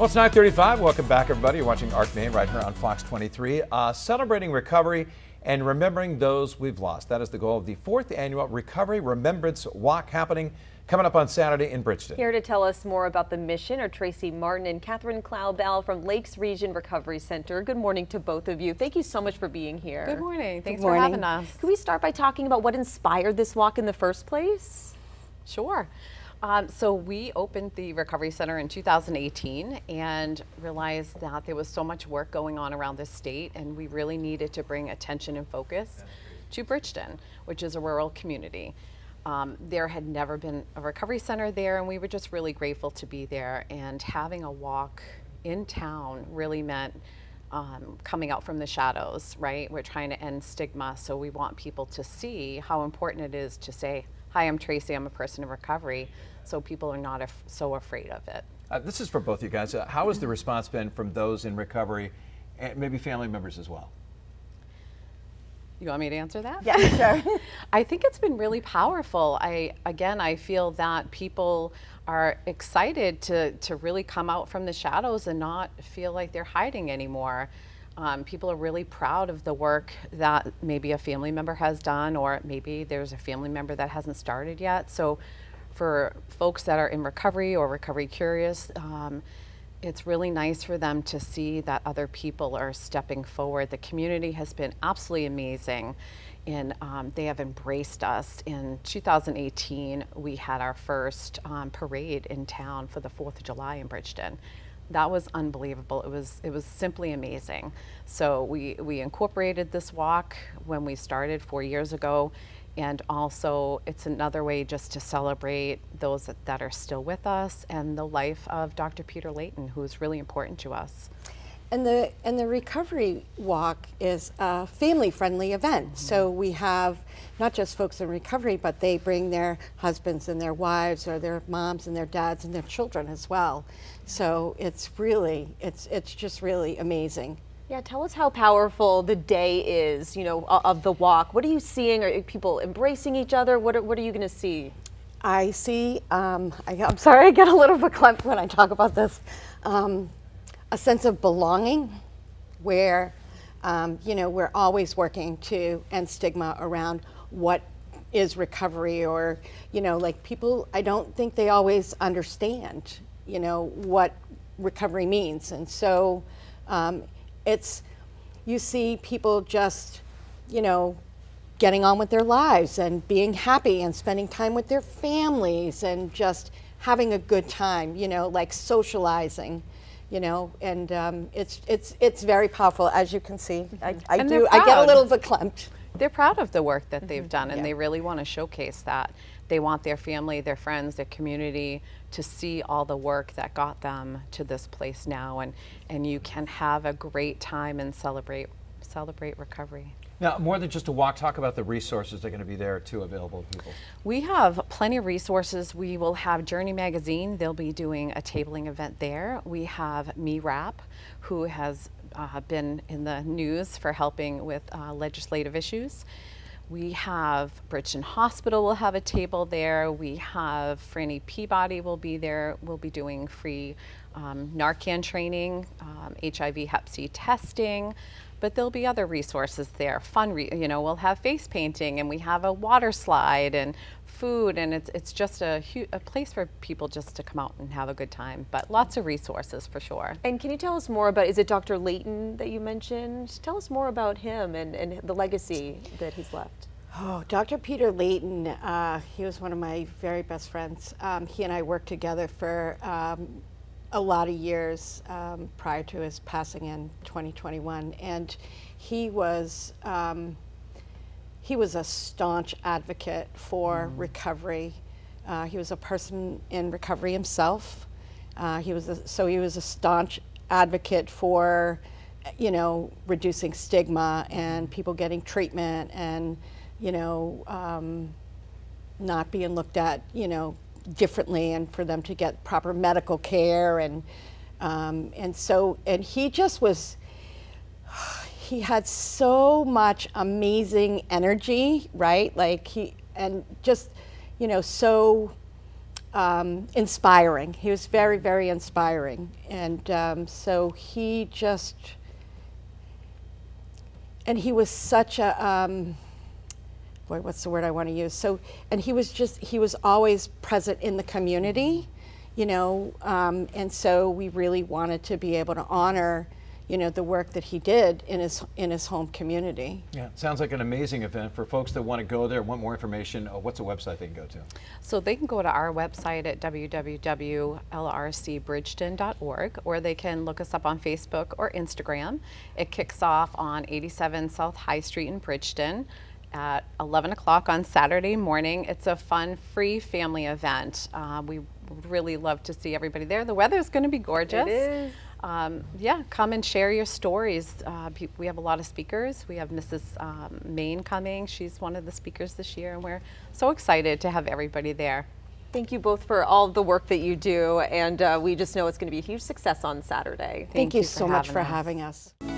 Well, it's 9:35. Welcome back, everybody. You're watching Arc Maine right here on Fox 23. Celebrating recovery and remembering those we've lost. That is the goal of the 4th annual Recovery Remembrance Walk happening coming up on Saturday in Bridgton. Here to tell us more about the mission are Tracey Martin and Catherine Clow-Bell from Lakes Region Recovery Center. Good morning to both of you. Thank you so much for being here. Good morning. Thanks for having us. Can we start by talking about what inspired this walk in the first place? Sure. So we opened the Recovery Center in 2018 and realized that there was so much work going on around the state, and we really needed to bring attention and focus to Bridgton, which is a rural community. There had never been a recovery center there, and we were just really grateful to be there. And having a walk in town really meant coming out from the shadows, right? We're trying to end stigma, so we want people to see how important it is to say, "Hi, I'm Tracey, I'm a person in recovery," so people are not so afraid of it. This is for both you guys. How has the response been from those in recovery and maybe family members as well? You want me to answer that? Yeah, sure. I think it's been really powerful. I feel that people are excited to really come out from the shadows and not feel like they're hiding anymore. People are really proud of the work that maybe a family member has done, or maybe there's a family member that hasn't started yet. So for folks that are in recovery or recovery curious, it's really nice for them to see that other people are stepping forward. The community has been absolutely amazing, and they have embraced us. In 2018, we had our first parade in town for the 4th of July in Bridgton. That was unbelievable. It was simply amazing. So we incorporated this walk when we started 4 years ago, and also it's another way just to celebrate those that are still with us and the life of Dr. Peter Layton, who is really important to us. And the recovery walk is a family-friendly event. Mm-hmm. So we have not just folks in recovery, but they bring their husbands and their wives, or their moms and their dads and their children as well. So it's just really amazing. Yeah, tell us how powerful the day is, of the walk. What are you seeing? Are people embracing each other? What are you going to see? I see, I'm sorry, I get a little verklempt when I talk about this. A sense of belonging, where we're always working to end stigma around what is recovery, or like people, I don't think they always understand what recovery means. And so you see people just getting on with their lives and being happy and spending time with their families and just having a good time, like socializing. And it's very powerful, as you can see. I get a little verklempt. They're proud of the work that they've done, and they really want to showcase that. They want their family, their friends, their community to see all the work that got them to this place now, and you can have a great time and celebrate recovery. Now, more than just a walk, talk about the resources that are going to be there too, available to people. We have plenty of resources. We will have Journey Magazine. They'll be doing a tabling event there. We have Me Rap, who has been in the news for helping with legislative issues. We have Bridgton Hospital will have a table there. We have Franny Peabody will be there. We'll be doing free Narcan training, HIV Hep C testing. But there'll be other resources there. We'll have face painting, and we have a water slide and food, and it's just a place for people just to come out and have a good time. But lots of resources for sure. And can you tell us more about, is it Dr. Layton that you mentioned? Tell us more about him and the legacy that he's left. Oh, Dr. Peter Layton, he was one of my very best friends. He and I worked together for a lot of years prior to his passing in 2021, and he was a staunch advocate for recovery. He was a person in recovery himself. He was a staunch advocate for reducing stigma and people getting treatment, and not being looked at differently, and for them to get proper medical care, and he just was, he had so much amazing energy, right? Like so inspiring. He was very, very inspiring. And so he just, and he was such a, boy, what's the word I want to use? So, and he was always present in the community, you know, and so we really wanted to be able to honor, you know, the work that he did in his home community. Yeah, it sounds like an amazing event. For folks that want to go there, want more information, what's a website they can go to? So they can go to our website at www.lrcbridgton.org, or they can look us up on Facebook or Instagram. It kicks off on 87 South High Street in Bridgton at 11 o'clock on Saturday morning. It's a fun, free family event. We would really love to see everybody there. The weather is going to be gorgeous. It is. Yeah, come and share your stories. We have a lot of speakers. We have Mrs. Maine coming. She's one of the speakers this year, and we're so excited to have everybody there. Thank you both for all the work that you do, and we just know it's going to be a huge success on Saturday. Thank you for so much for having us. having us.